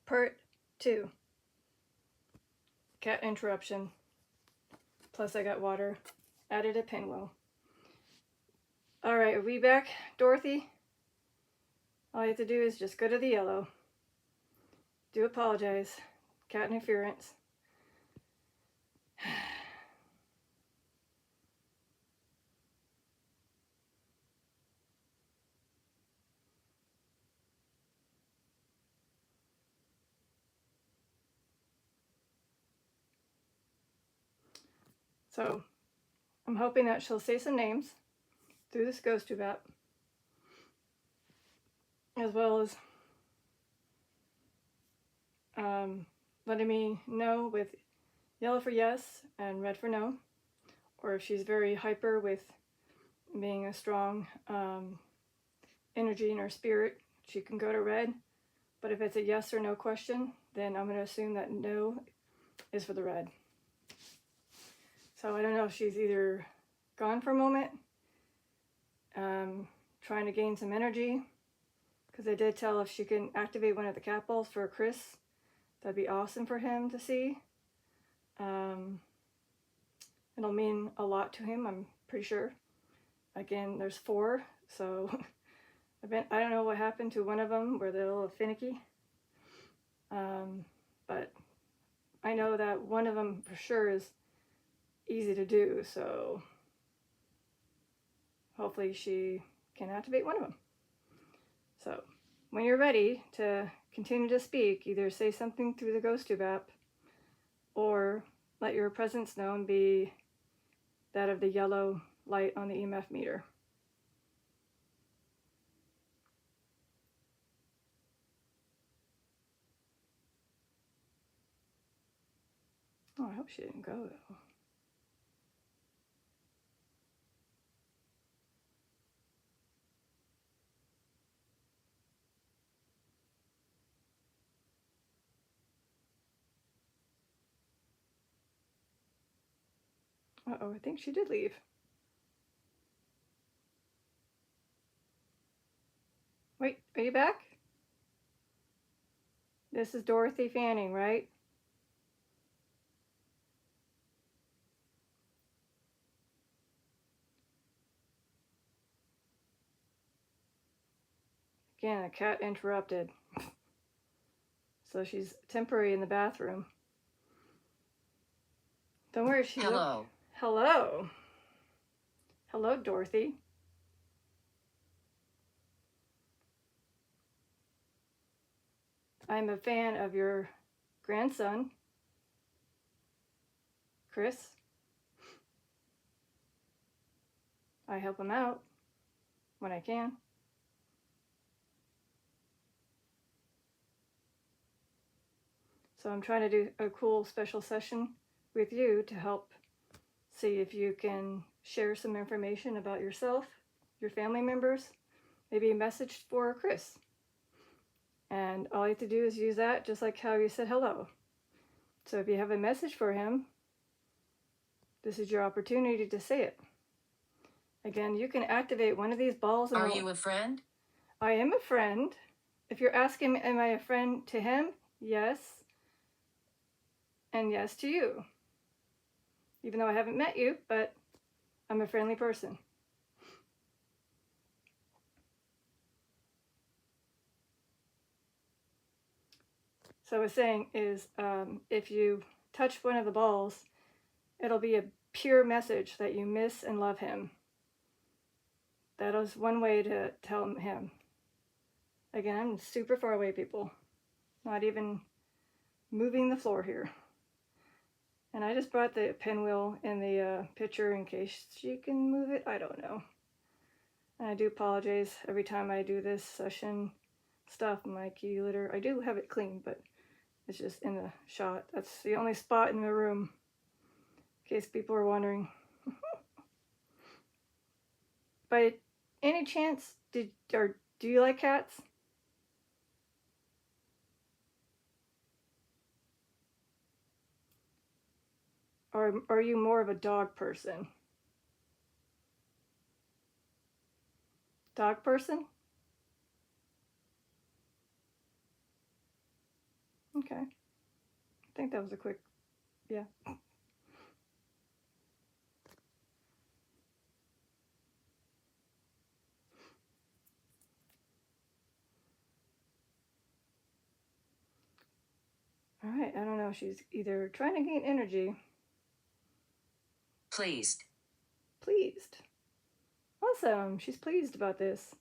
Part 2. Cat interruption. Plus I got water. Added a pinwheel. Alright, are we back, Dorothy? All you have to do is just go to the yellow. Do apologize. Cat interference. So, I'm hoping that she'll say some names through this ghost tube app, as well as letting me know with yellow for yes and red for no, or if she's very hyper with being a strong energy in her spirit, she can go to red. But if it's a yes or no question, then I'm going to assume that no is for the red. So I don't know if she's either gone for a moment, trying to gain some energy, because I did tell if she can activate one of the cat balls for Chris, that'd be awesome for him to see. It'll mean a lot to him, I'm pretty sure. Again, there's 4, so I don't know what happened to one of them where they're a little finicky. But I know that one of them for sure is easy to do, so hopefully she can activate one of them. So when you're ready to continue to speak, either say something through the ghost tube app or let your presence known be that of the yellow light on the EMF meter. Oh, I hope she didn't go though. Uh-oh, I think she did leave. Wait, are you back? This is Dorothy Fanning, right? Again, a cat interrupted. So she's temporary in the bathroom. Don't worry, she's Hello. Hello. Hello, Dorothy. I'm a fan of your grandson, Chris. I help him out when I can. So I'm trying to do a cool special session with you to help see if you can share some information about yourself, your family members, maybe a message for Chris. And all you have to do is use that just like how you said hello. So if you have a message for him, this is your opportunity to say it. Again, you can activate one of these balls. Are you a friend? I am a friend. If you're asking, am I a friend to him? Yes. And yes to you. Even though I haven't met you, but I'm a friendly person. So I was saying is, if you touch one of the balls, it'll be a pure message that you miss and love him. That is one way to tell him. Again, I'm super far away, people. Not even moving the floor here. And I just brought the pinwheel in the picture in case she can move it. I don't know. And I do apologize every time I do this session stuff. My key litter, I do have it clean, but it's just in the shot. That's the only spot in the room, in case people are wondering. By any chance, do you like cats? Or are you more of a dog person? Dog person? Okay. I think that was a quick, yeah. All right, I don't know. She's either trying to gain energy. Pleased. Pleased. Awesome. She's pleased about this.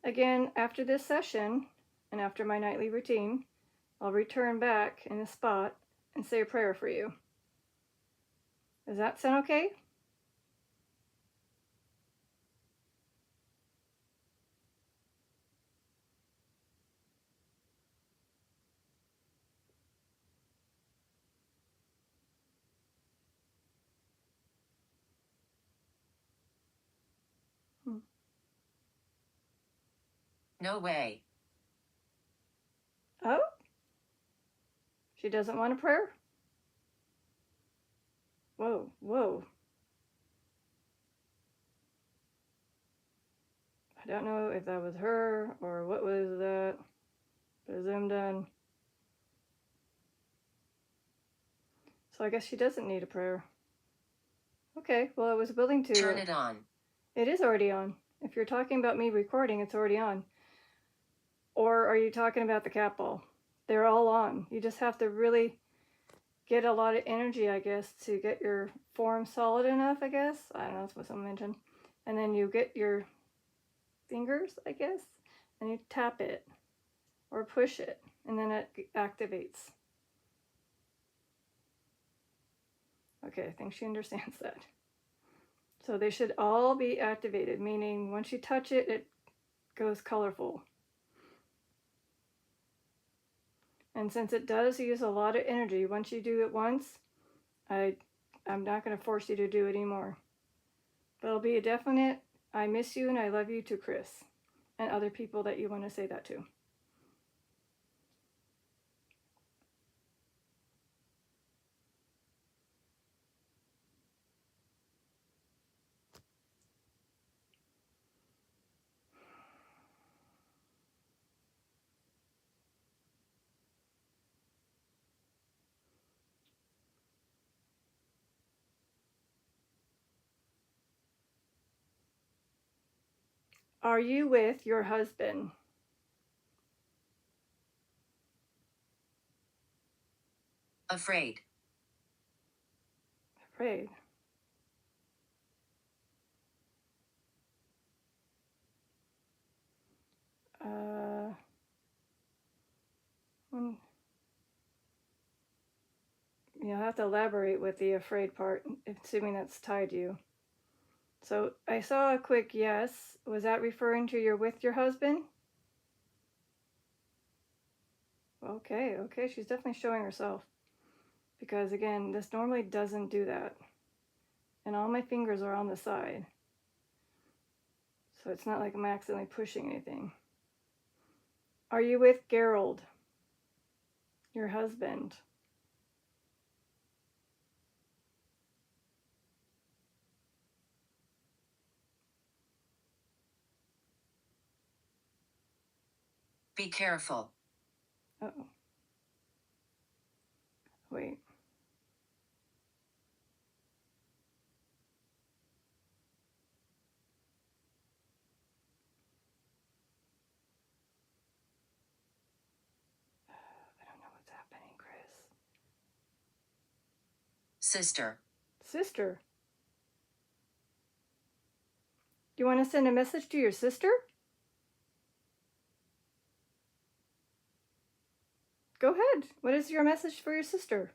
Again, after this session and after my nightly routine, I'll return back in a spot and say a prayer for you. Does that sound okay? No way. Oh? She doesn't want a prayer? Whoa, whoa. I don't know if that was her or what was that. But zoomed in. So I guess she doesn't need a prayer. Okay, well, I was willing to. Turn it on. It is already on. If you're talking about me recording, it's already on. Or are you talking about the cat ball? They're all on. You just have to really get a lot of energy, I guess, to get your form solid enough, I guess. I don't know, that's what someone mentioned. And then you get your fingers, I guess, and you tap it or push it, and then it activates. Okay, I think she understands that. So they should all be activated, meaning once you touch it, it goes colorful. And since it does use a lot of energy, once you do it once, I'm not going to force you to do it anymore. But it'll be a definite I miss you and I love you to Chris and other people that you want to say that to. Are you with your husband? Afraid. Afraid. You'll have to elaborate with the afraid part, assuming that's tied to you. So I saw a quick yes. Was that referring to you're with your husband? Okay, she's definitely showing herself. Because again, this normally doesn't do that. And all my fingers are on the side. So it's not like I'm accidentally pushing anything. Are you with Gerald, your husband? Be careful. Uh-oh. Wait. I don't know what's happening, Chris. Sister. Sister? You want to send a message to your sister? Go ahead. What is your message for your sister?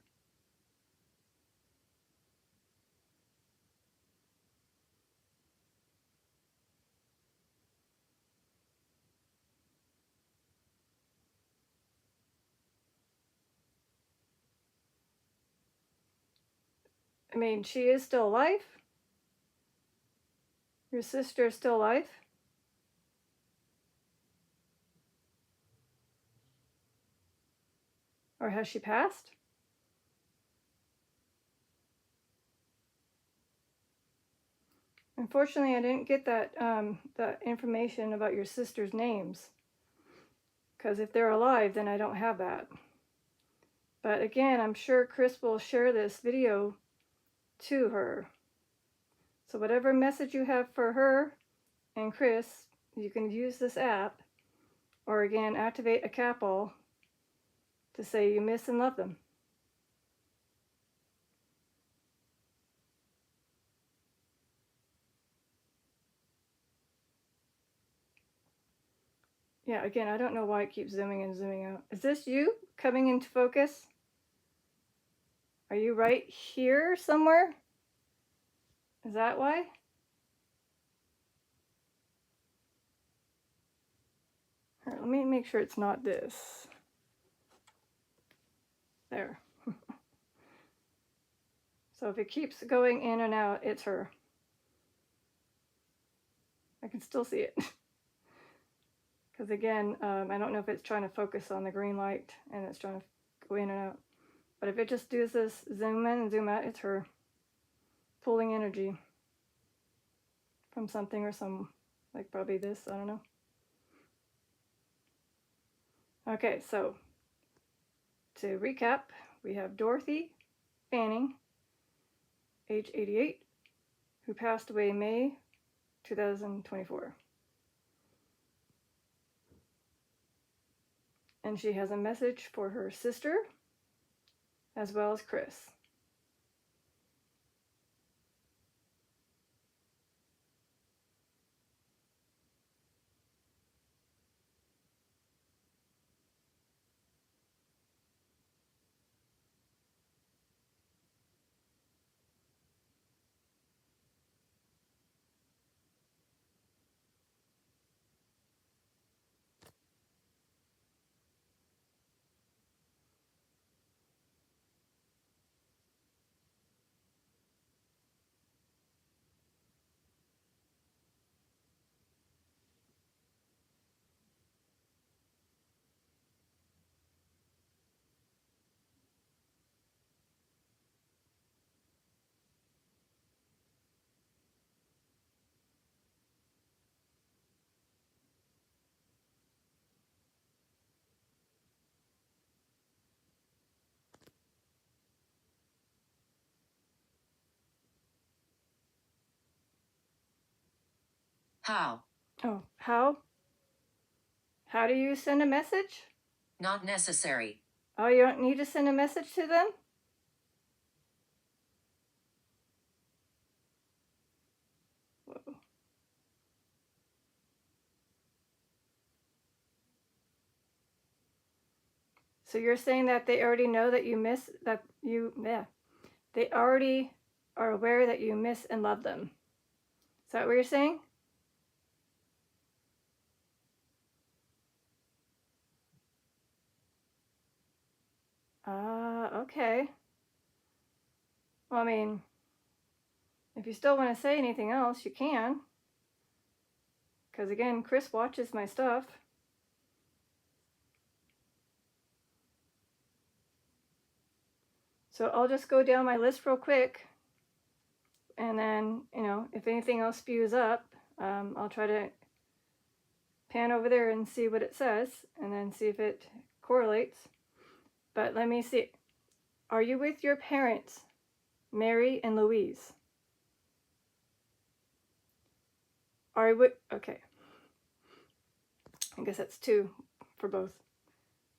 I mean, she is still alive? Your sister is still alive? Or has she passed? Unfortunately, I didn't get that information about your sister's names. Because if they're alive, then I don't have that. But again, I'm sure Chris will share this video to her. So whatever message you have for her and Chris, you can use this app, or again, activate a CAPL to say you miss and love them. Yeah, again, I don't know why it keeps zooming in and zooming out. Is this you coming into focus? Are you right here somewhere? Is that why? All right, let me make sure it's not this. There. So if it keeps going in and out, it's her. I can still see it. Because again, I don't know if it's trying to focus on the green light and it's trying to go in and out. But if it just does this zoom in and zoom out, it's her pulling energy from something or some, like probably this, I don't know. Okay, so to recap, we have Dorothy Fanning, age 88, who passed away May 2024. And she has a message for her sister, as well as Chris. How? Oh, how? How do you send a message? Not necessary. Oh, you don't need to send a message to them? Whoa. So you're saying that they already know that you miss, that you, yeah, they already are aware that you miss and love them. Is that what you're saying? Okay. Well, I mean, if you still want to say anything else, you can. Because again, Chris watches my stuff. So I'll just go down my list real quick. And then, you know, if anything else spews up, I'll try to pan over there and see what it says. And then see if it correlates. But let me see. Are you with your parents, Mary and Louise? Are you with, okay. I guess that's 2 for both.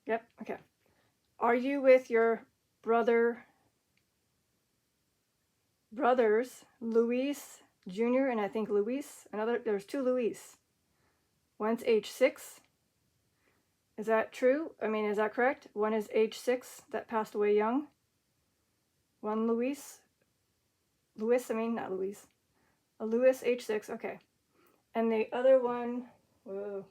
Yep, okay. Are you with your brothers, Luis Jr. and I think Luis, there's 2 Luis. One's age 6. Is that true? I mean, is that correct? One is age 6 that passed away young. One Luis, not Luis. A Louis, age 6, okay. And the other one, whoa,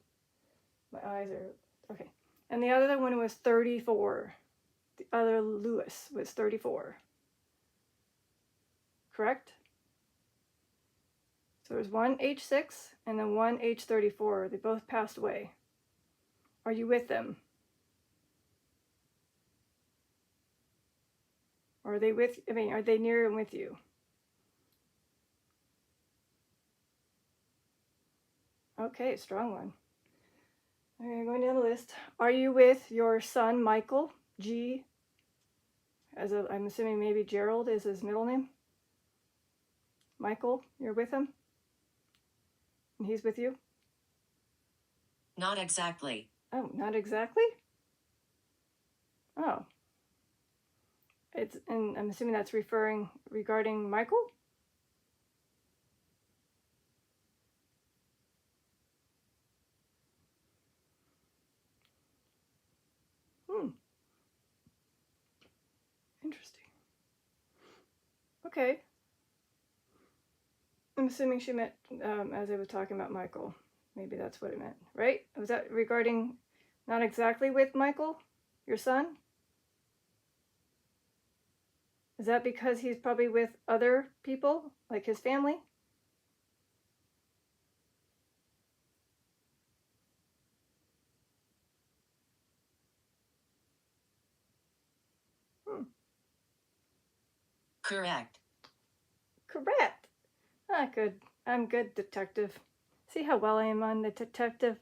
my eyes are, okay. And the other one was 34. The other Louis was 34. Correct? So there's one age 6 and then one age 34. They both passed away. Are you with them? Or are they with, I mean, are they near and with you? Okay, strong one. Okay, going down the list. Are you with your son, Michael G. I'm assuming maybe Gerald is his middle name. Michael, you're with him? And he's with you? Not exactly. Oh, not exactly? Oh. And I'm assuming that's regarding Michael? Interesting. Okay. I'm assuming she meant as I was talking about Michael. Maybe that's what it meant, right? Was that regarding not exactly with Michael, your son? Is that because he's probably with other people, like his family? Correct. Correct. Ah, good. I'm good, detective. See how well I am on the detective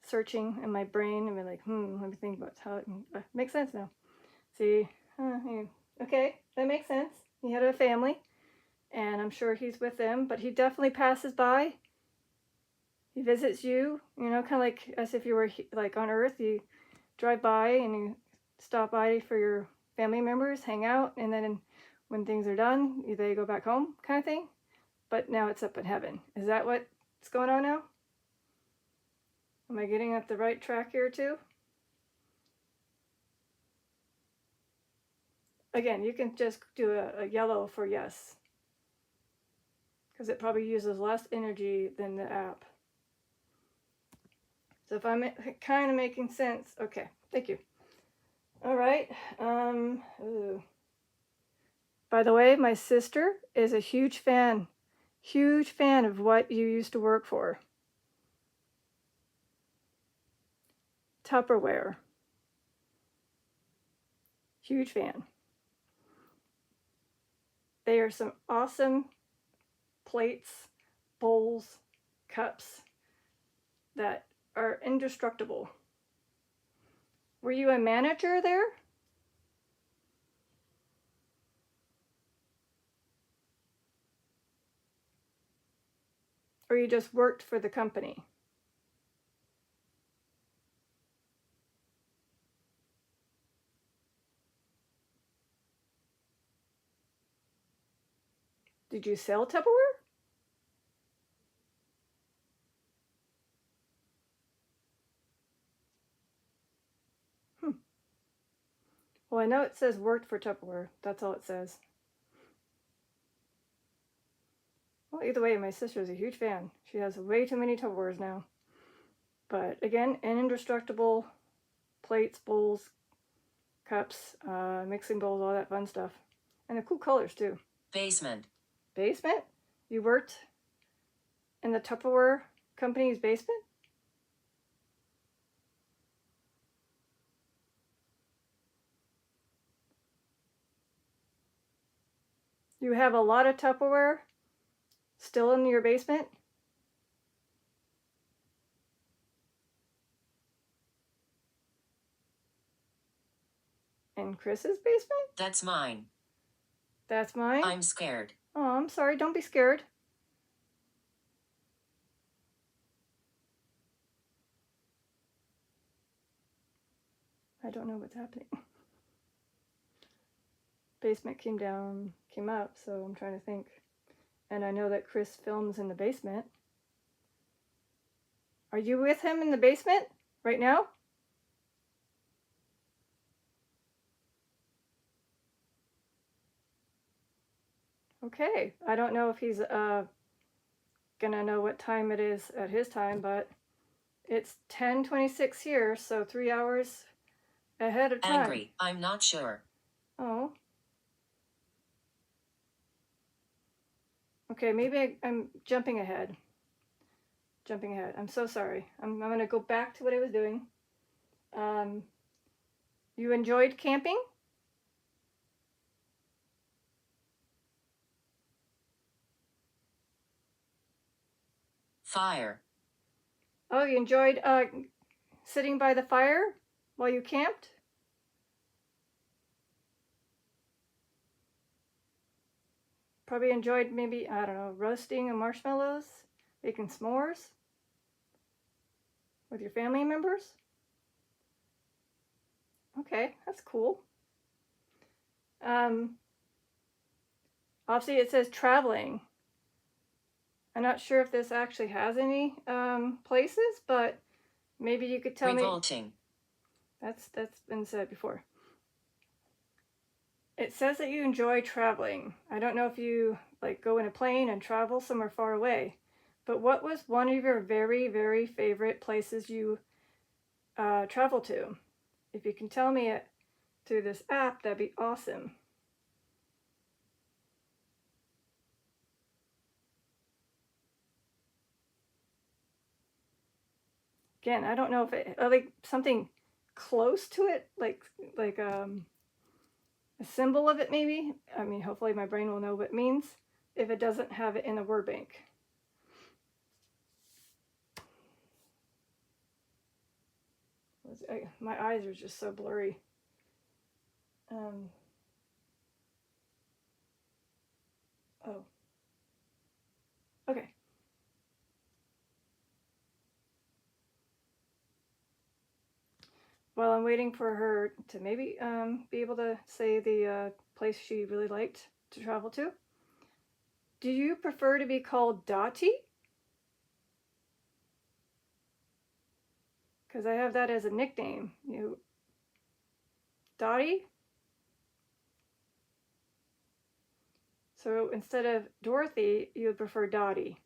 searching in my brain? I'm like, let me think about how it makes sense now. See, okay, that makes sense. He had a family, and I'm sure he's with them, but he definitely passes by. He visits you, kind of like as if you were like on Earth. You drive by and you stop by for your family members, hang out, and then when things are done, they go back home, kind of thing. But now it's up in heaven. Is that what's going on now? Am I getting at the right track here too? Again, you can just do a yellow for yes, because it probably uses less energy than the app. So if I'm kind of making sense, okay, thank you. All right. By the way, my sister is a huge fan of what you used to work for. Tupperware. Huge fan. They are some awesome plates, bowls, cups that are indestructible. Were you a manager there? Or you just worked for the company? Did you sell Tupperware? Well, I know it says worked for Tupperware. That's all it says. Well, either way, my sister is a huge fan. She has way too many Tupperwares now. But again, indestructible plates, bowls, cups, mixing bowls, all that fun stuff. And the cool colors too. Basement. Basement? You worked in the Tupperware company's basement? You have a lot of Tupperware still in your basement? In Chris's basement? That's mine. That's mine? I'm scared. Oh, I'm sorry. Don't be scared. I don't know what's happening. Basement came up, so I'm trying to think. And I know that Chris films in the basement. Are you with him in the basement right now? Okay. I don't know if he's gonna know what time it is at his time, but it's 10:26 here, so 3 hours ahead of time. Angry. I'm not sure. Oh. Okay, maybe I'm jumping ahead. I'm so sorry. I'm going to go back to what I was doing. You enjoyed camping? Fire. Oh, you enjoyed sitting by the fire while you camped? Probably enjoyed maybe, I don't know, roasting marshmallows, making s'mores with your family members. Okay, that's cool. Obviously it says traveling. I'm not sure if this actually has any places, but maybe you could tell Revolting. me. That's been said before. It says that you enjoy traveling. I don't know if you like go in a plane and travel somewhere far away, but what was one of your very, very favorite places you travel to? If you can tell me it through this app, that'd be awesome. Again, I don't know if it like something close to it, like a symbol of it maybe. I mean, hopefully my brain will know what it means if it doesn't have it in the word bank. My eyes are just so blurry. Oh. Okay. Well, I'm waiting for her to maybe be able to say the place she really liked to travel to. Do you prefer to be called Dottie? Because I have that as a nickname. You, Dottie? So instead of Dorothy, you would prefer Dottie.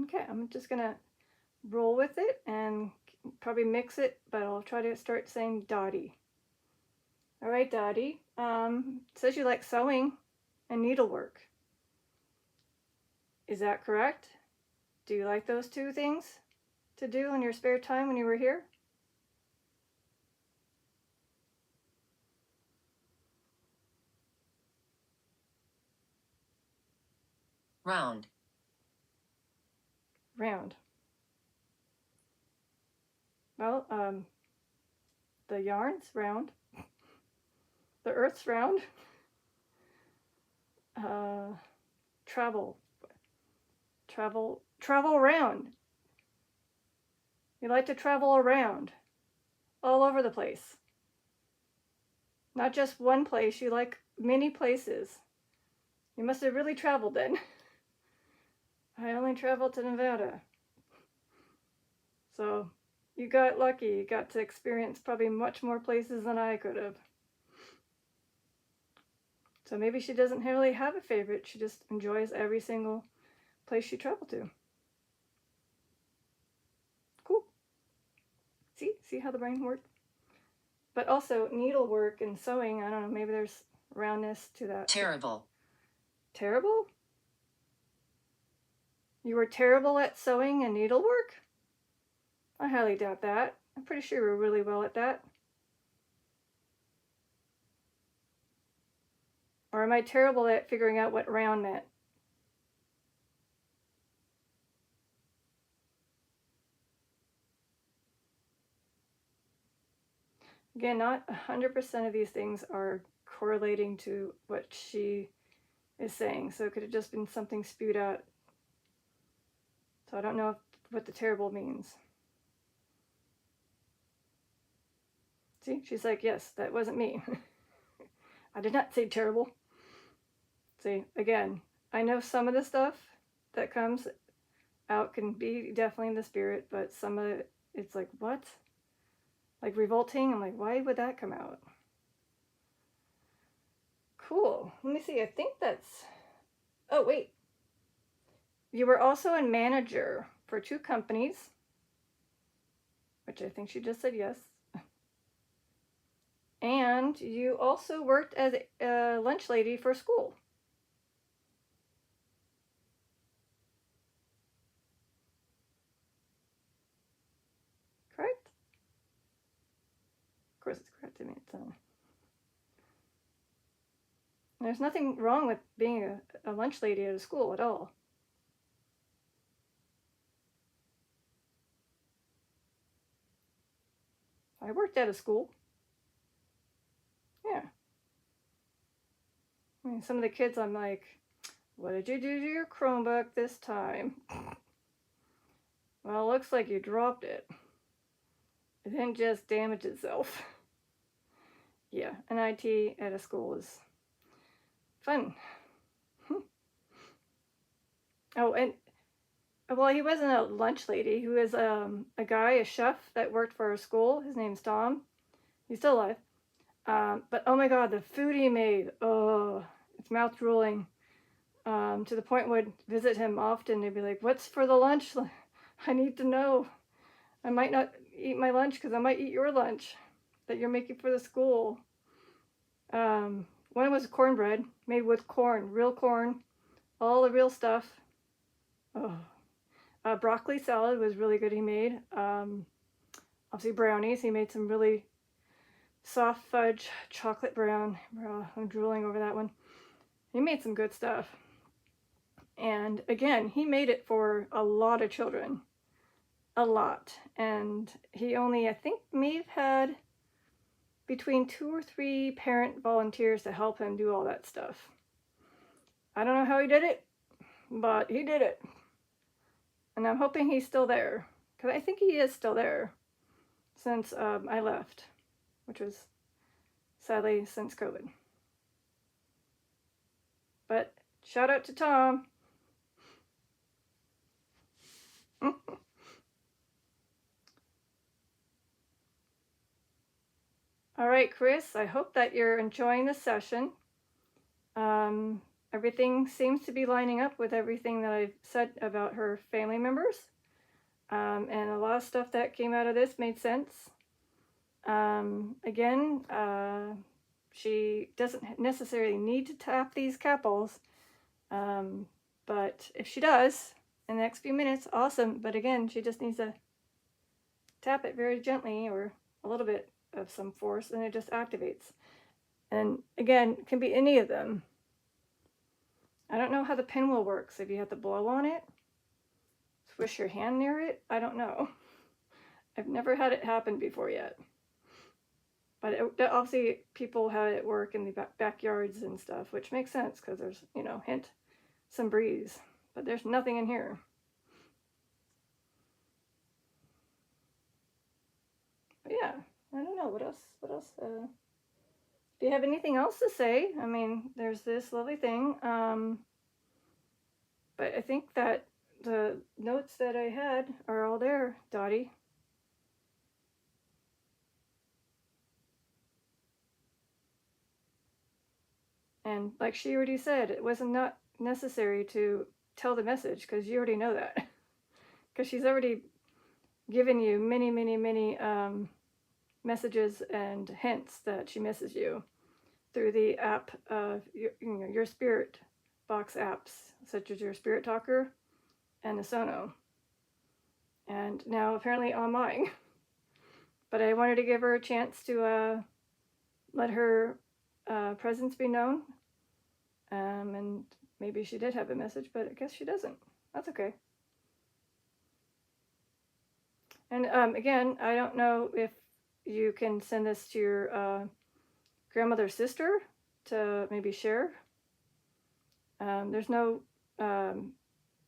Okay, I'm just gonna roll with it and probably mix it, but I'll try to start saying Dottie. All right, Dottie. It says you like sewing and needlework. Is that correct? Do you like those two things to do in your spare time when you were here? Round. Round. Well, the yarn's round. The earth's round. Travel around. You like to travel around, all over the place. Not just one place, you like many places. You must have really traveled then. I only traveled to Nevada. So you got lucky. You got to experience probably much more places than I could have. So maybe she doesn't really have a favorite. She just enjoys every single place she traveled to. Cool. See how the brain works? But also needlework and sewing, I don't know, maybe there's roundness to that. Terrible. Terrible? You were terrible at sewing and needlework? I highly doubt that. I'm pretty sure you were really well at that. Or am I terrible at figuring out what round meant? Again, not 100% of these things are correlating to what she is saying. So it could have just been something spewed out. So I don't know what the terrible means. See, she's like, yes, that wasn't me. I did not say terrible. See, again, I know some of the stuff that comes out can be definitely in the spirit, but some of it, it's like, what? Like revolting? I'm like, why would that come out? Cool. Let me see. I think that's... Oh, wait. You were also a manager for 2 companies, which I think she just said yes. And you also worked as a lunch lady for school. Correct? Of course it's correct to me. So there's nothing wrong with being a lunch lady at a school at all. I worked at a school. Yeah. I mean, some of the kids, I'm like, what did you do to your Chromebook this time? Well, it looks like you dropped it. It didn't just damage itself. Yeah, an IT at a school is fun. Oh, and well, he wasn't a lunch lady. He was a guy, a chef that worked for our school. His name's Tom. He's still alive. But oh my God, the food he made. Oh, it's mouth drooling. To the point would visit him often. They'd be like, "What's for the lunch? I need to know. I might not eat my lunch because I might eat your lunch that you're making for the school." One was cornbread made with corn, real corn, all the real stuff. Oh, broccoli salad was really good. He made obviously brownies. He made some really soft fudge chocolate brown. I'm drooling over that one. He made some good stuff. And again, he made it for a lot of children. A lot. And he only, I think, may have had between 2 or 3 parent volunteers to help him do all that stuff. I don't know how he did it, but he did it. And I'm hoping he's still there, because I think he is still there since I left, which was sadly since COVID. But shout out to Tom. All right, Chris, I hope that you're enjoying the session. Everything seems to be lining up with everything that I've said about her family members. And a lot of stuff that came out of this made sense. Again, she doesn't necessarily need to tap these capels. But if she does in the next few minutes, awesome. But again, she just needs to tap it very gently or a little bit of some force and it just activates. And again, it can be any of them. I don't know how the pinwheel works. If you have to blow on it, swish your hand near it, I don't know. I've never had it happen before yet. But obviously people have it work in the backyards and stuff, which makes sense because there's, hint, some breeze. But there's nothing in here. But yeah, I don't know. What else? Do you have anything else to say? I mean, there's this lovely thing. But I think that the notes that I had are all there, Dottie. And like she already said, it wasn't not necessary to tell the message because you already know that. Because she's already given you many, many, many messages and hints that she misses you through the app of your spirit box apps, such as your Spirit Talker and the Sono. And now apparently on mine. But I wanted to give her a chance to let her presence be known. And maybe she did have a message, but I guess she doesn't. That's okay. And again, I don't know if you can send this to your grandmother's sister to maybe share. There's no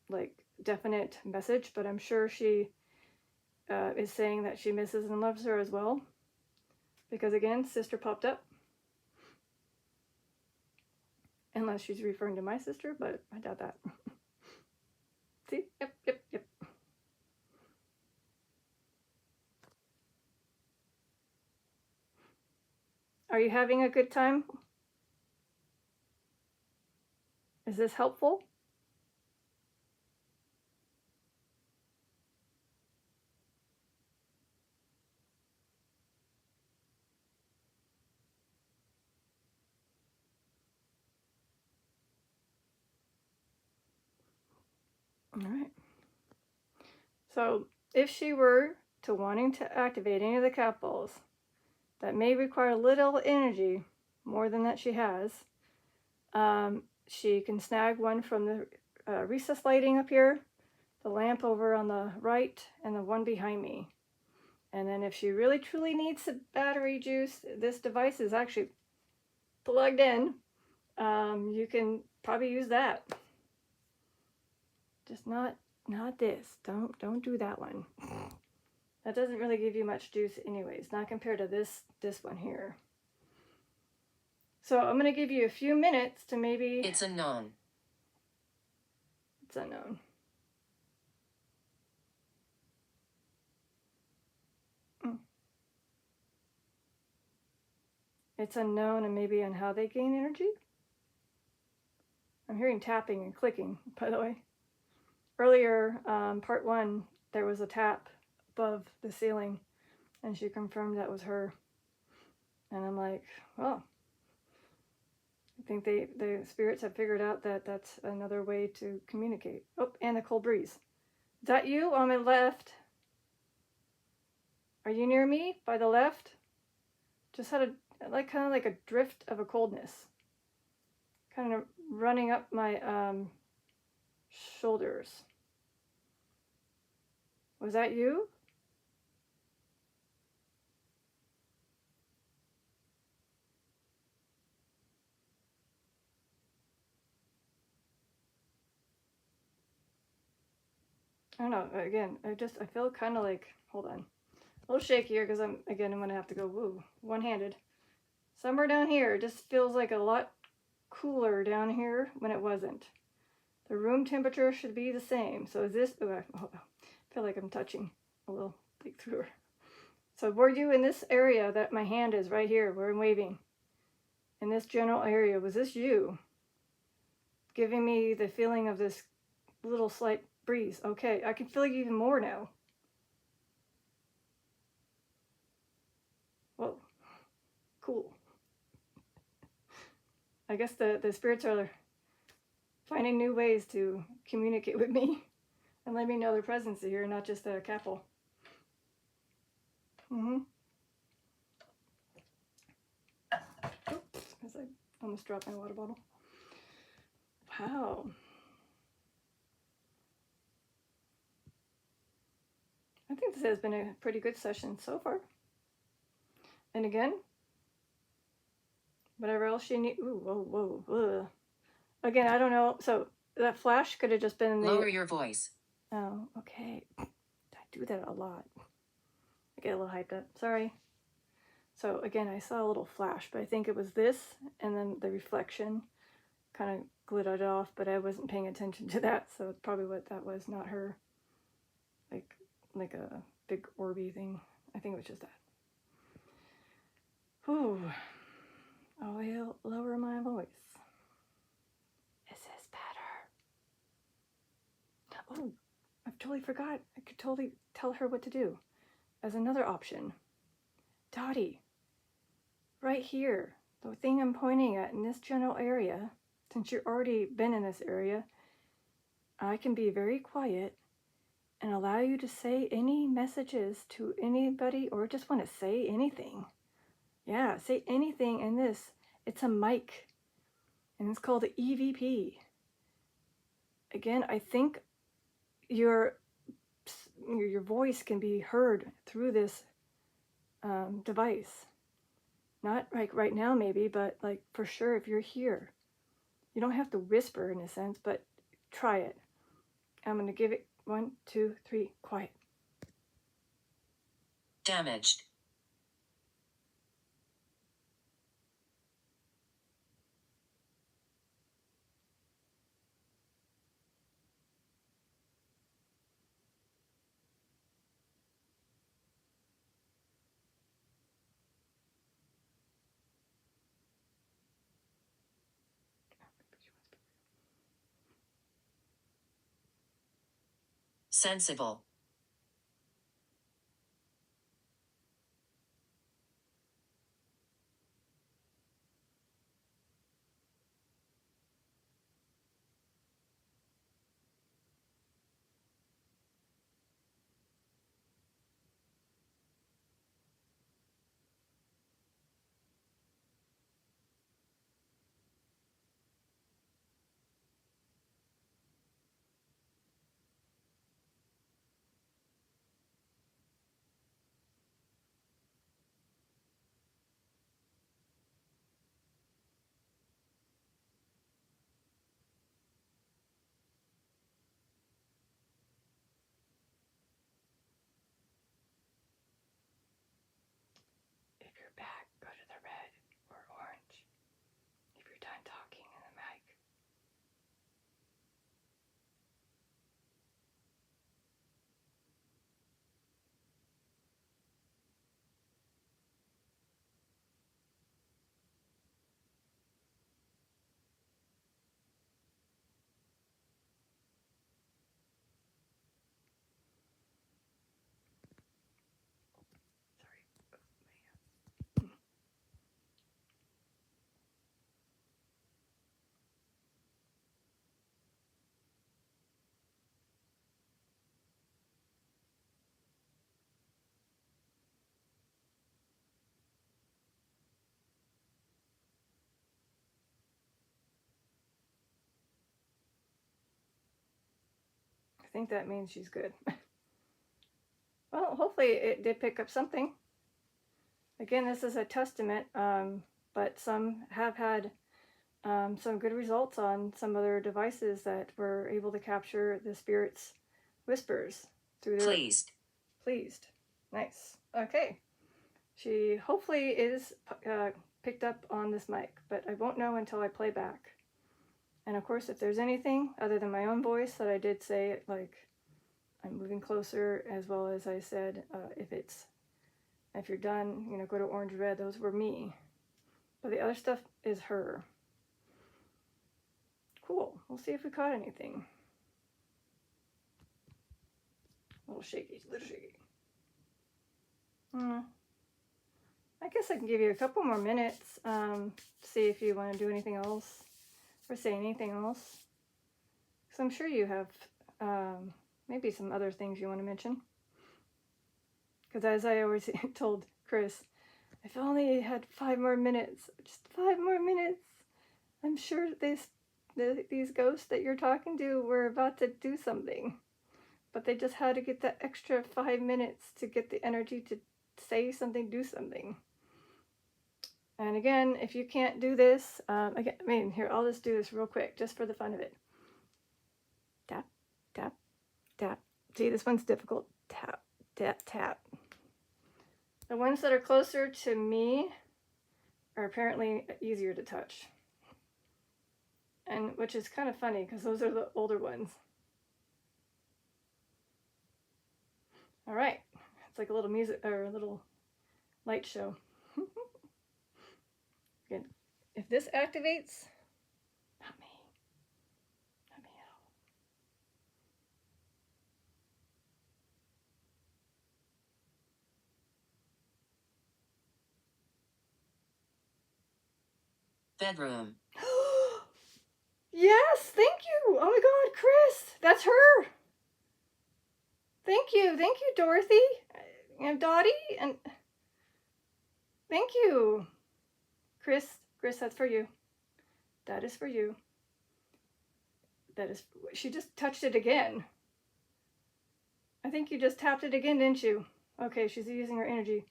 like definite message, but I'm sure she is saying that she misses and loves her as well. Because again, sister popped up. Unless she's referring to my sister, but I doubt that. See? Yep. Are you having a good time? Is this helpful? All right. So if she were to wanting to activate any of the capitals that may require little energy, more than that she has, she can snag one from the recess lighting up here, the lamp over on the right, and the one behind me. And then if she really truly needs some battery juice, this device is actually plugged in. You can probably use that. Just not this. Don't do that one. That doesn't really give you much juice anyways, not compared to this one here. So I'm going to give you a few minutes to maybe... It's unknown. It's unknown. It's unknown and maybe on how they gain energy. I'm hearing tapping and clicking, by the way. Earlier, part 1, there was a tap above the ceiling, and she confirmed that was her. And I'm like, well, I think the spirits have figured out that that's another way to communicate. Oh, and the cold breeze. Is that you on my left? Are you near me by the left? Just had kind of like a drift of a coldness, kind of running up my shoulders. Was that you? I don't know. Again, I feel kind of like, hold on, a little shaky here because I'm gonna have to go woo one-handed. Somewhere down here, it just feels like a lot cooler down here when it wasn't. The room temperature should be the same. So is this? Oh, I feel like I'm touching a little like through her. So were you in this area that my hand is right here where I'm waving? In this general area, was this you? Giving me the feeling of this little slight breeze. Okay, I can feel you even more now. Whoa, cool. I guess the spirits are finding new ways to communicate with me and let me know their presence here, not just a capsule. Oops, I almost dropped my water bottle. Wow. I think this has been a pretty good session so far. And again, whatever else you need. Ooh, whoa. Again, I don't know. So that flash could have just been the... Lower your voice. Oh, okay. I do that a lot. I get a little hyped up. Sorry. So again, I saw a little flash, but I think it was this, and then the reflection kind of glittered off, but I wasn't paying attention to that, so it's probably what that was, not her. Like a big orby thing. I think it was just that. Whew. I'll lower my voice. Is this better? Oh, I've totally forgot. I could totally tell her what to do. As another option. Dottie, right here, the thing I'm pointing at in this general area, since you've already been in this area, I can be very quiet and allow you to say any messages to anybody or just want to say anything. Yeah, say anything in this. It's a mic, and it's called the EVP. Again, I think your voice can be heard through this device. Not like right now maybe, but like for sure if you're here. You don't have to whisper in a sense, but try it. I'm going to give it 1, 2, 3, quiet. Damaged. Sensible. think that means she's good. Well, hopefully it did pick up something. Again, this is a testament, but some have had some good results on some other devices that were able to capture the spirit's whispers through their... Pleased. Nice. Okay. She hopefully is picked up on this mic, but I won't know until I play back. And of course, if there's anything other than my own voice that I did say, like I'm moving closer, as well as I said, if you're done, go to orange red, those were me. But the other stuff is her. Cool. We'll see if we caught anything. A little shaky, I guess I can give you a couple more minutes to see if you want to do anything else or say anything else. Because I'm sure you have maybe some other things you want to mention. Because as I always told Chris, if I only had 5 more minutes, just 5 more minutes, I'm sure these ghosts that you're talking to were about to do something. But they just had to get that extra 5 minutes to get the energy to say something, do something. And again, if you can't do this, here, I'll just do this real quick, just for the fun of it. Tap, tap, tap. See, this one's difficult. Tap, tap, tap. The ones that are closer to me are apparently easier to touch. And which is kind of funny, because those are the older ones. All right, it's like a little music or a little light show. Good. If this activates, not me at all. Bedroom. Yes, thank you. Oh my God, Chris, that's her. Thank you, Dorothy and Dottie, and thank you, Chris. That's for you. That is for you. She just touched it again. I think you just tapped it again, didn't you? Okay, she's using her energy.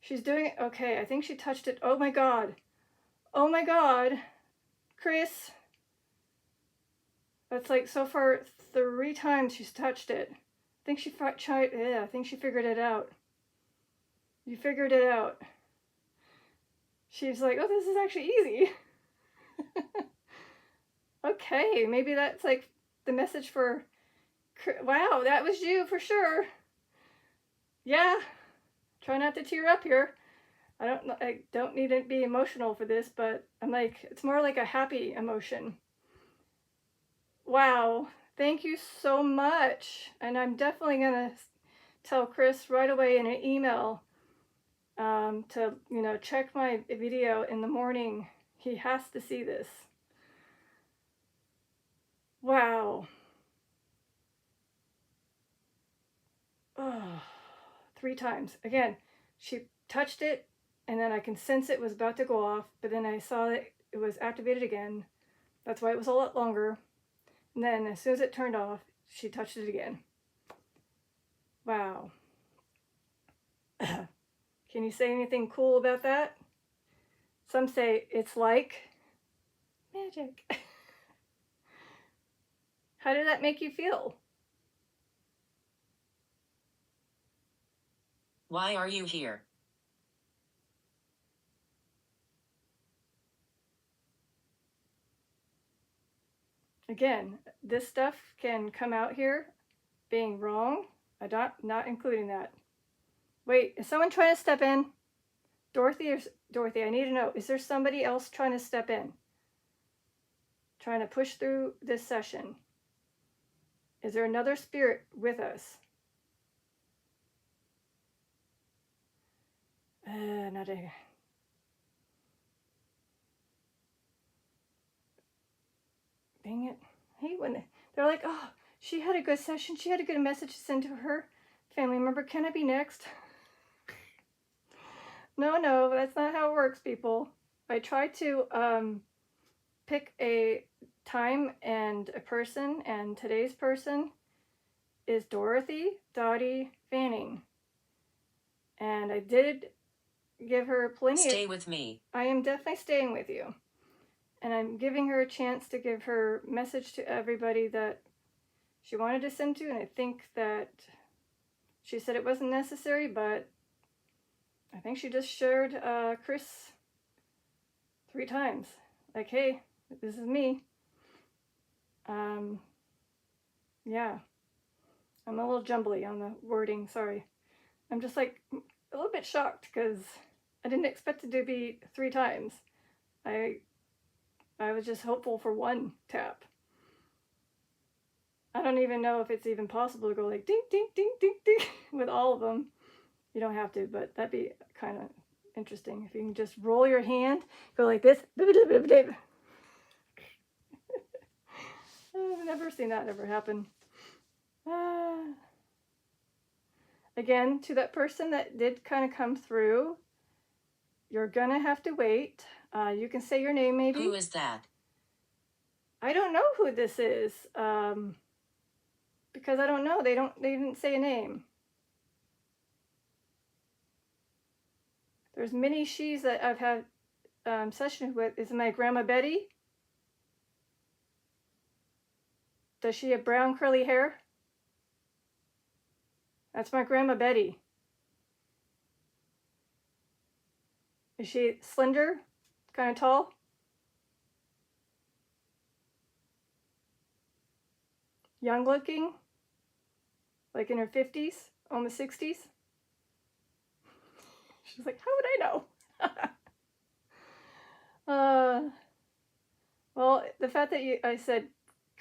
She's doing it. Okay, I think she touched it. Oh my God, Chris. That's like so far 3 times she's touched it. I think she tried. Yeah, I think she figured it out. You figured it out. She's like, oh, this is actually easy. Okay, maybe that's like the message for... Wow, that was you for sure. Yeah, try not to tear up here. I don't need to be emotional for this, but I'm like, it's more like a happy emotion. Wow, thank you so much. And I'm definitely gonna tell Chris right away in an email to check my video in the morning. He has to see this. Wow. Oh, 3 times. Again, she touched it, and then I can sense it was about to go off, but then I saw that it was activated again. That's why it was a lot longer. And then as soon as it turned off, she touched it again. Wow. Can you say anything cool about that? Some say it's like magic. How did that make you feel? Why are you here? Again, this stuff can come out here being wrong. I'm not including that. Wait, is someone trying to step in? Dorothy, I need to know, is there somebody else trying to step in? Trying to push through this session? Is there another spirit with us? Not a... Dang it. I hate when they're like, oh, she had a good session. She had a good message to send to her family member. Can I be next? No, that's not how it works, people. I try to pick a time and a person, and today's person is Dorothy, Dottie, Fanning. And I did give her plenty Stay with me. I am definitely staying with you. And I'm giving her a chance to give her message to everybody that she wanted to send to. And I think that she said it wasn't necessary, but I think she just showed Chris 3 times. Like, hey, this is me. Yeah. I'm a little jumbly on the wording, sorry. I'm just like a little bit shocked because I didn't expect it to be 3 times. I was just hopeful for 1 tap. I don't even know if it's even possible to go like ding, ding, ding, ding, ding with all of them. You don't have to, but that'd be kind of interesting. If you can just roll your hand, go like this. I've never seen that ever happen. Again, to that person that did kind of come through, you're gonna have to wait. You can say your name maybe. Who is that? I don't know who this is. Because I don't know. They didn't say a name. There's many she's that I've had sessions with. Is my grandma Betty? Does she have brown curly hair? That's my grandma Betty. Is she slender? Kind of tall? Young looking? Like in her 50s? Almost 60s? She's like, how would I know? Well, the fact that I said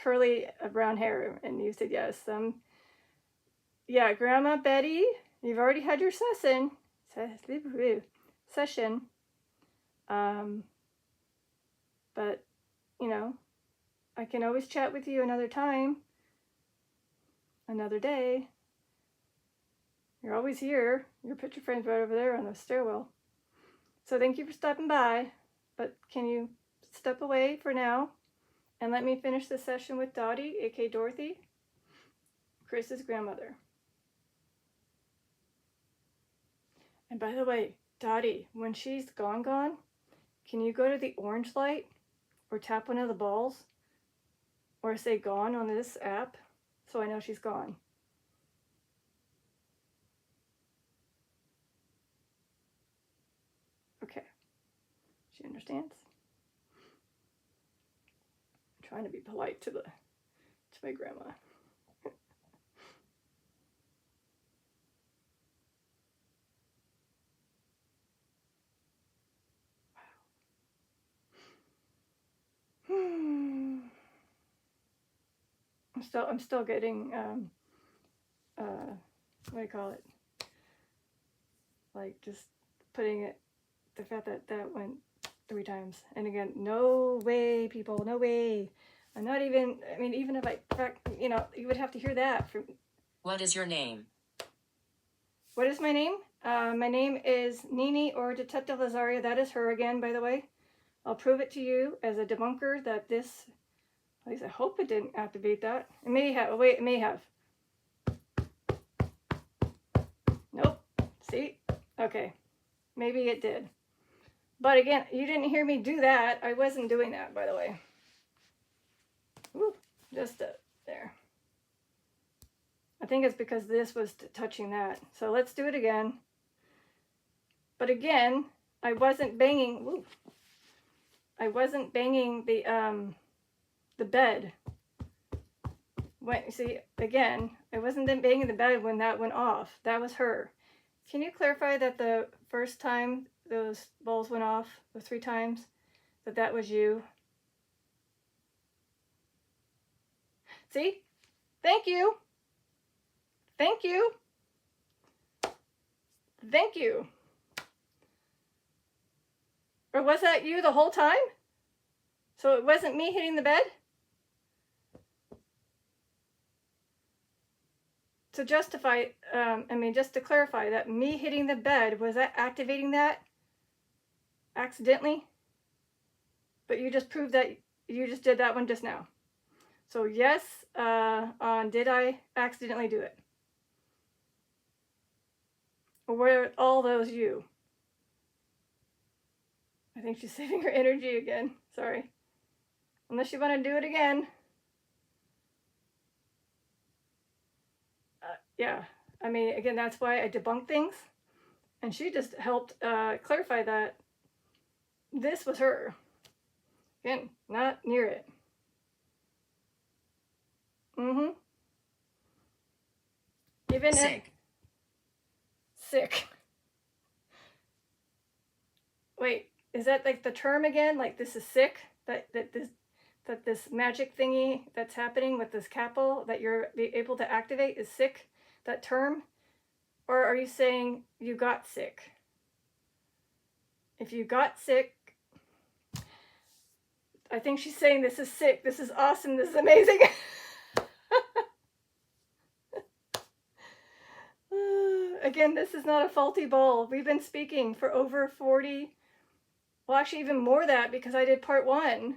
curly brown hair and you said yes. Yeah, Grandma Betty, you've already had your session. But, you know, I can always chat with you another time, another day. You're always here. Your picture frame's right over there on the stairwell. So thank you for stopping by, but can you step away for now and let me finish the session with Dottie, aka Dorothy, Chris's grandmother. And by the way, Dottie, when she's gone, can you go to the orange light or tap one of the balls or say gone on this app so I know she's gone? Okay, she understands. I'm trying to be polite to my grandma. I'm still getting what do you call it? Like just putting it, the fact that went 3 times. And again, no way, people, no way. I'm not even, I mean, even if you know, you would have to hear that from. What is your name? What is my name? My name is meeee or Detective Lazaria. That is her again, by the way. I'll prove it to you as a debunker that this, at least I hope it didn't activate that. It may have, wait, it may have. Nope, see? Okay, maybe it did. But again, you didn't hear me do that. I wasn't doing that, by the way. Ooh, just there. I think it's because this was touching that. So let's do it again. But again, I wasn't banging. Ooh, I wasn't banging the bed. See, again, I wasn't banging the bed when that went off. That was her. Can you clarify that the first time those balls went off, the 3 times, that was you? See? Thank you. Thank you. Thank you. Or was that you the whole time? So it wasn't me hitting the bed? To justify, just to clarify that me hitting the bed, was that activating that accidentally? But you just proved that you just did that one just now. So yes, on did I accidentally do it? Or were all those you? I think she's saving her energy again. Sorry. Unless you want to do it again. Yeah. I mean, again, that's why I debunk things. And she just helped clarify that this was her. Again, not near it. Mm-hmm. Even Sick. Sick. Wait, is that like the term again? Like this is sick? That this magic thingy that's happening with this capel that you're able to activate is sick? That term? Or are you saying you got sick? If you got sick, I think she's saying this is sick. This is awesome. This is amazing. Again, this is not a faulty ball. We've been speaking for over 40, well, actually even more that because I did part 1.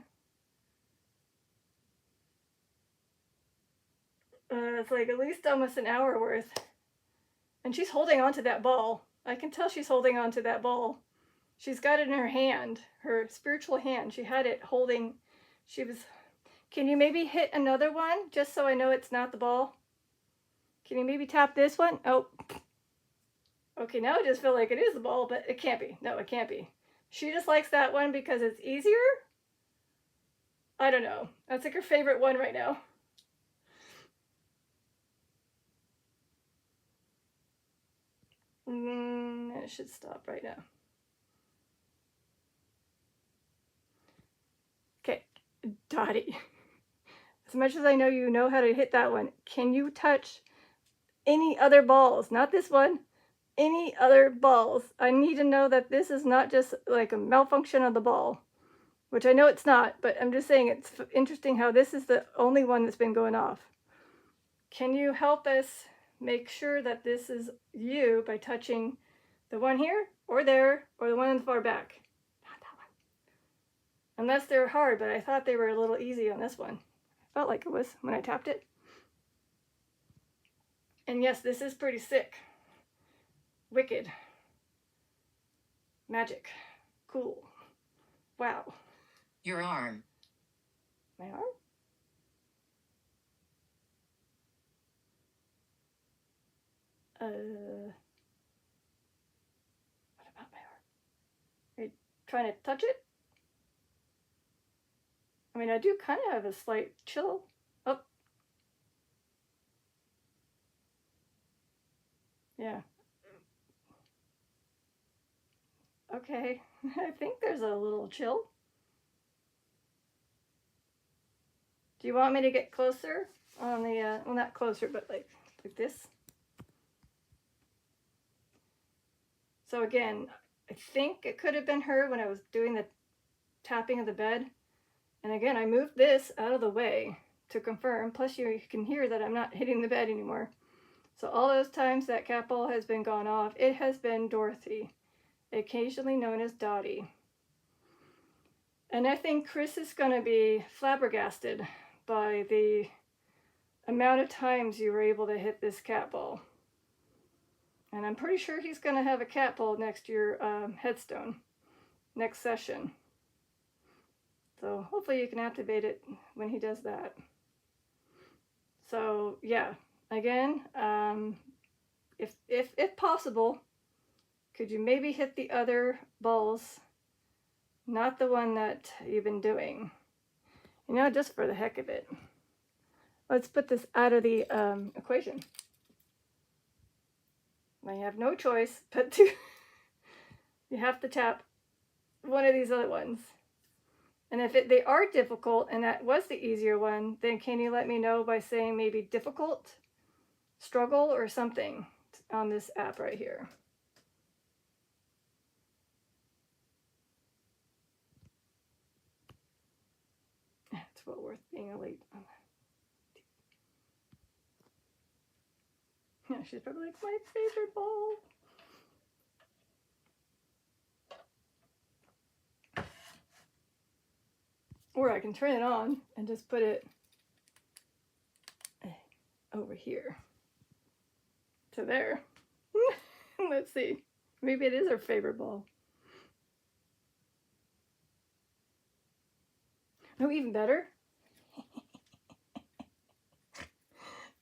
It's like at least almost an hour worth. And she's holding on to that ball. I can tell she's holding on to that ball. She's got it in her hand, her spiritual hand. She had it holding. Can you maybe hit another one just so I know it's not the ball? Can you maybe tap this one? Oh. Okay, now I just feel like it is the ball, but it can't be. No, it can't be. She just likes that one because it's easier? I don't know. That's like her favorite one right now. It should stop right now. Okay, Dottie. As much as I know you know how to hit that one, can you touch any other balls? Not this one. Any other balls. I need to know that this is not just like a malfunction of the ball, which I know it's not, but I'm just saying it's interesting how this is the only one that's been going off. Can you help us make sure that this is you by touching the one here or there or the one in the far back? Not that one. Unless they're hard, but I thought they were a little easy on this one. I felt like it was when I tapped it. And yes, this is pretty sick. Wicked. Magic. Cool. Wow. Your arm. My arm? What about my arm? Are you trying to touch it? I mean, I do kind of have a slight chill. Oh. Yeah. Okay. I think there's a little chill. Do you want me to get closer on the, well, not closer, but like this? So again, I think it could have been her when I was doing the tapping of the bed. And again, I moved this out of the way to confirm. Plus you can hear that I'm not hitting the bed anymore. So all those times that capel has been gone off, it has been Dorothy, occasionally known as Dottie. And I think Chris is going to be flabbergasted by the amount of times you were able to hit this cat ball. And I'm pretty sure he's going to have a cat ball next to your headstone, next session. So hopefully you can activate it when he does that. So yeah, again, if possible, could you maybe hit the other balls, not the one that you've been doing? You know, just for the heck of it. Let's put this out of the equation. I have no choice but to, you have to tap one of these other ones. And if they are difficult, and that was the easier one, then can you let me know by saying maybe difficult, struggle, or something on this app right here? It's well worth being a late on. Yeah, she's probably like, my favorite ball. Or I can turn it on and just put it over here to there. Let's see. Maybe it is her favorite ball. Oh, even better.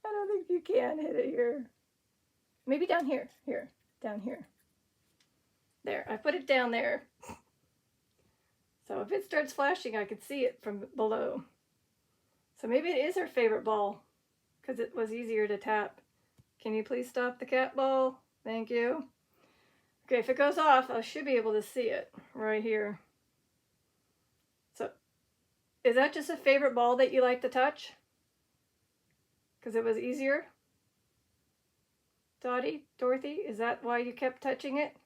I don't think you can hit it here. Maybe down here. Here. Down here. There. I put it down there. So if it starts flashing, I can see it from below. So maybe it is her favorite ball because it was easier to tap. Can you please stop the cat ball? Thank you. Okay, if it goes off, I should be able to see it right here. So is that just a favorite ball that you like to touch? Because it was easier? Dottie, Dorothy, is that why you kept touching it?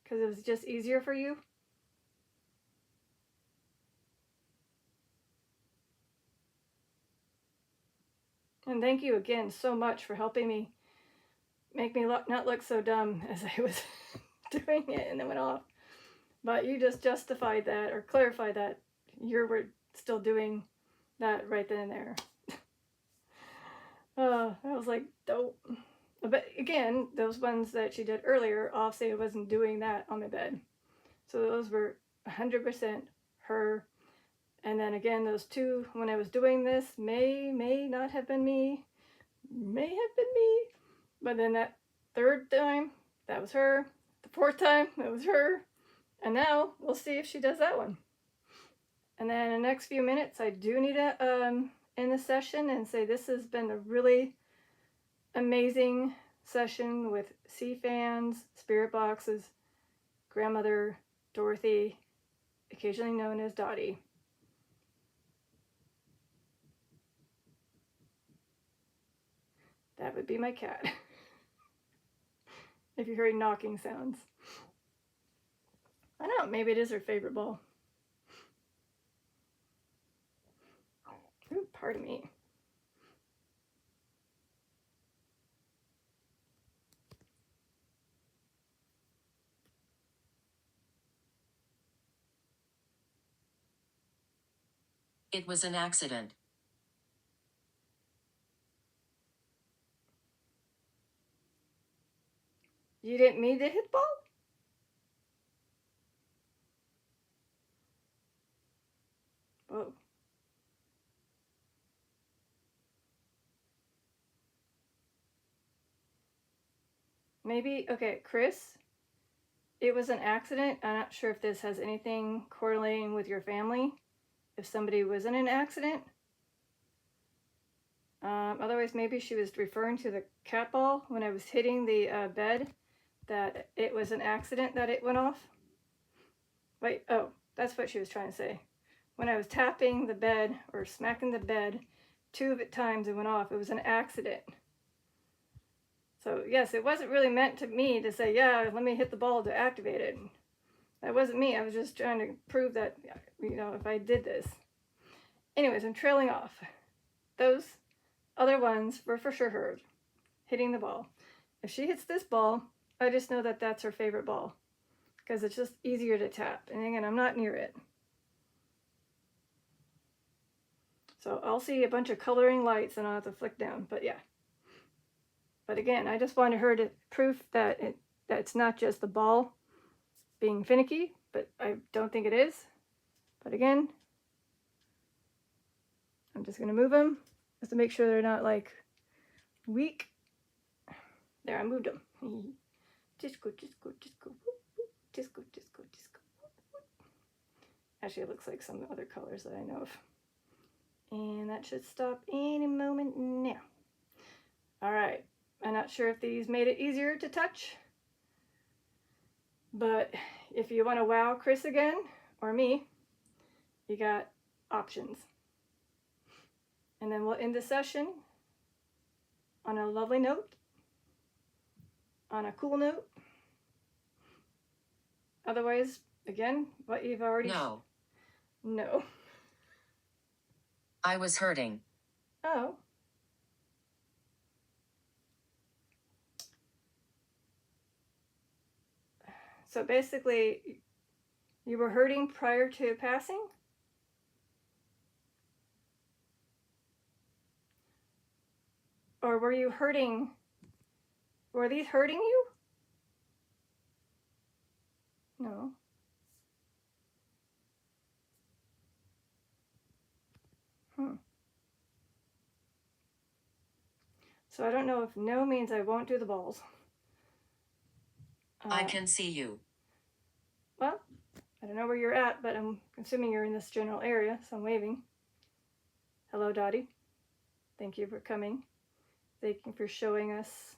Because it was just easier for you? And thank you again so much for helping me make me not look so dumb as I was doing it and it went off. But you just justified that or clarified that you were still doing that right then and there. I was like, dope. But again, those ones that she did earlier, obviously I wasn't doing that on my bed. So those were 100% her. And then again, those two, when I was doing this, may not have been me. May have been me. But then that third time, that was her. The fourth time, that was her. And now, we'll see if she does that one. And then in the next few minutes, I do need to end the session and say this has been a really amazing session with sea fans, spirit boxes, grandmother, Dorothy, occasionally known as Dottie. That would be my cat. If you're hearing knocking sounds. I don't know, maybe it is her favorite ball. Ooh, pardon me. It was an accident. You didn't mean to hit the ball? Whoa. Maybe, okay, Chris, it was an accident. I'm not sure if this has anything correlating with your family. If somebody was in an accident. Otherwise, maybe she was referring to the cat ball when I was hitting the bed, that it was an accident that it went off. Wait, oh, that's what she was trying to say. When I was tapping the bed or smacking the bed 2 times it went off, it was an accident. So yes, it wasn't really meant to me to say, yeah, let me hit the ball to activate it. That wasn't me. I was just trying to prove that, you know, if I did this. Anyways, I'm trailing off. Those other ones were for sure her hitting the ball. If she hits this ball, I just know that that's her favorite ball because it's just easier to tap. And again, I'm not near it. So I'll see a bunch of coloring lights and I'll have to flick down, but yeah. But again, I just wanted her to prove that it's not just the ball being finicky, but I don't think it is. But again, I'm just going to move them just to make sure they're not like weak. There, I moved them. Just go, just go, just go. Just go, just go, just go. Actually, it looks like some other colors that I know of. And that should stop any moment now. All right. I'm not sure if these made it easier to touch. But if you want to wow Chris again, or me, you got options. And then we'll end the session on a lovely note, on a cool note. Otherwise, again, what you've already... No. No. I was hurting. Oh. So basically, you were hurting prior to passing? Or Or were you hurting? Were these hurting you? No. So I don't know if no means I won't do the balls. I can see you. Well, I don't know where you're at, but I'm assuming you're in this general area, so I'm waving. Hello, Dottie. Thank you for coming. Thank you for showing us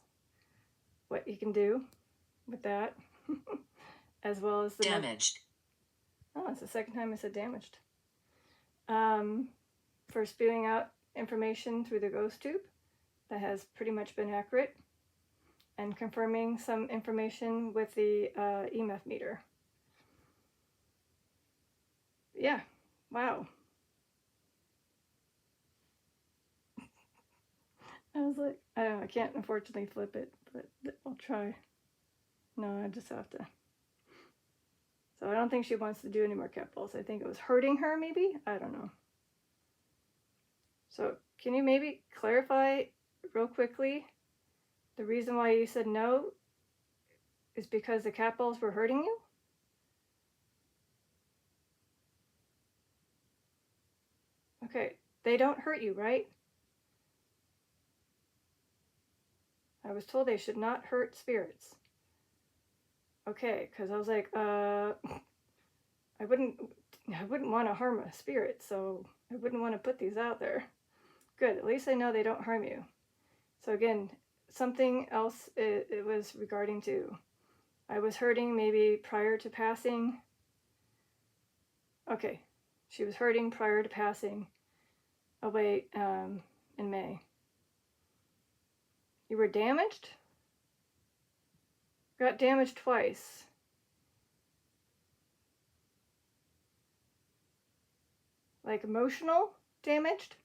what you can do with that, as well as the damaged. Oh, it's the second time I said damaged. For spewing out information through the ghost tube that has pretty much been accurate, and confirming some information with the EMF meter. Yeah, wow. I was like, I don't know, I can't unfortunately flip it, but I'll try. No, I just have to. So I don't think she wants to do any more cat balls. I think it was hurting her, maybe? I don't know. So can you maybe clarify real quickly the reason why you said no is because the cat balls were hurting you? Okay, they don't hurt you, right? I was told they should not hurt spirits. Okay, because I was like, I wouldn't want to harm a spirit, so I wouldn't want to put these out there. Good, at least I know they don't harm you. So again, something else it was regarding to. I was hurting maybe prior to passing. Okay, she was hurting prior to passing away in May. You were damaged? Got damaged twice. Like emotional damaged?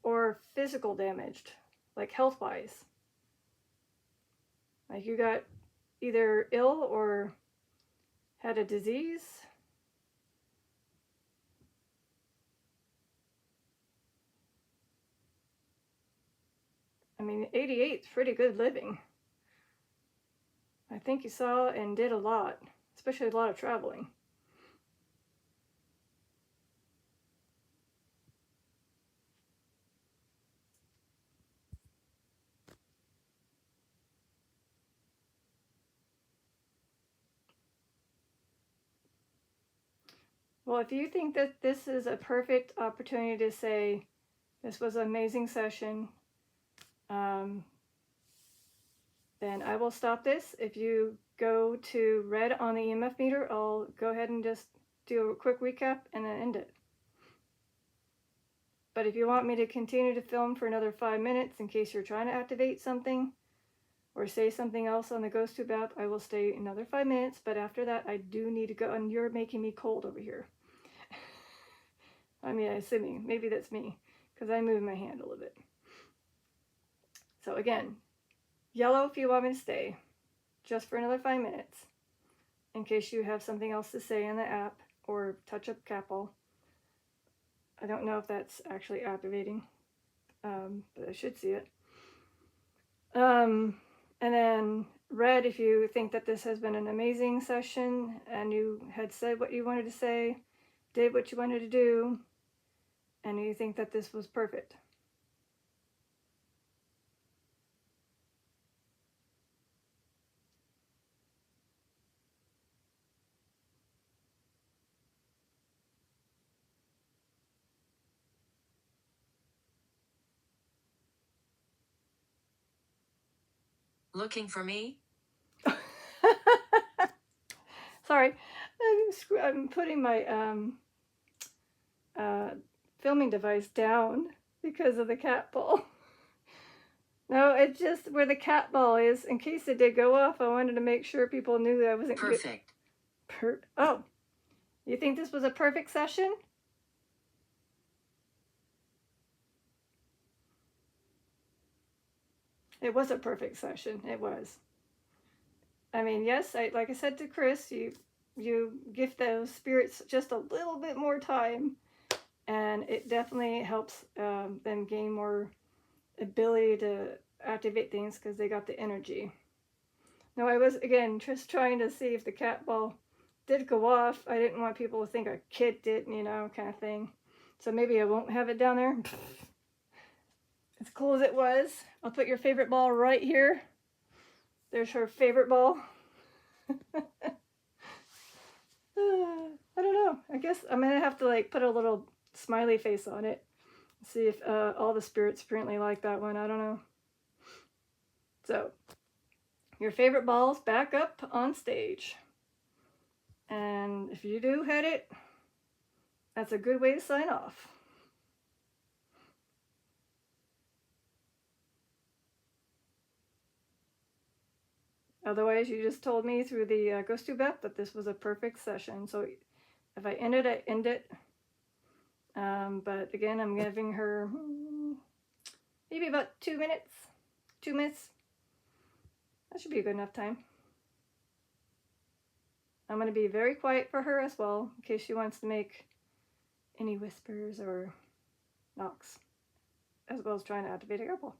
Or physical damaged? Like health-wise? Like you got either ill or had a disease? I mean, 88 is pretty good living. I think you saw and did a lot, especially a lot of traveling. Well, if you think that this is a perfect opportunity to say, this was an amazing session, then I will stop this. If you go to red on the EMF meter, I'll go ahead and just do a quick recap and then end it. But if you want me to continue to film for another 5 minutes in case you're trying to activate something or say something else on the Ghost Tube app, I will stay another 5 minutes. But after that, I do need to go, and you're making me cold over here. I mean, assuming, maybe that's me, because I moved my hand a little bit. So again, yellow if you want me to stay, just for another 5 minutes, in case you have something else to say in the app, or touch up Capel. I don't know if that's actually activating, but I should see it. And then red if you think that this has been an amazing session, and you had said what you wanted to say, did what you wanted to do, and you think that this was perfect. Looking for me? Sorry, I'm putting my filming device down because of the cat ball. No, it's just where the cat ball is. In case it did go off, I wanted to make sure people knew that I wasn't perfect. Oh, you think this was a perfect session? It was a perfect session. It was. I mean, yes, like I said to Chris, you give those spirits just a little bit more time, and it definitely helps them gain more ability to activate things because they got the energy. Now I was, again, just trying to see if the cat ball did go off. I didn't want people to think a kid did, you know, kind of thing. So maybe I won't have it down there. As cool as it was, I'll put your favorite ball right here. There's her favorite ball. I don't know. I guess I'm going to have to like put a little smiley face on it. See if all the spirits apparently like that one. I don't know. So, your favorite ball's back up on stage. And if you do hit it, that's a good way to sign off. Otherwise, you just told me through the Ghost Tube app that this was a perfect session. So if I end it, I end it. But again, I'm giving her maybe about 2 minutes. 2 minutes. That should be a good enough time. I'm going to be very quiet for her as well, in case she wants to make any whispers or knocks, as well as trying to activate a couple.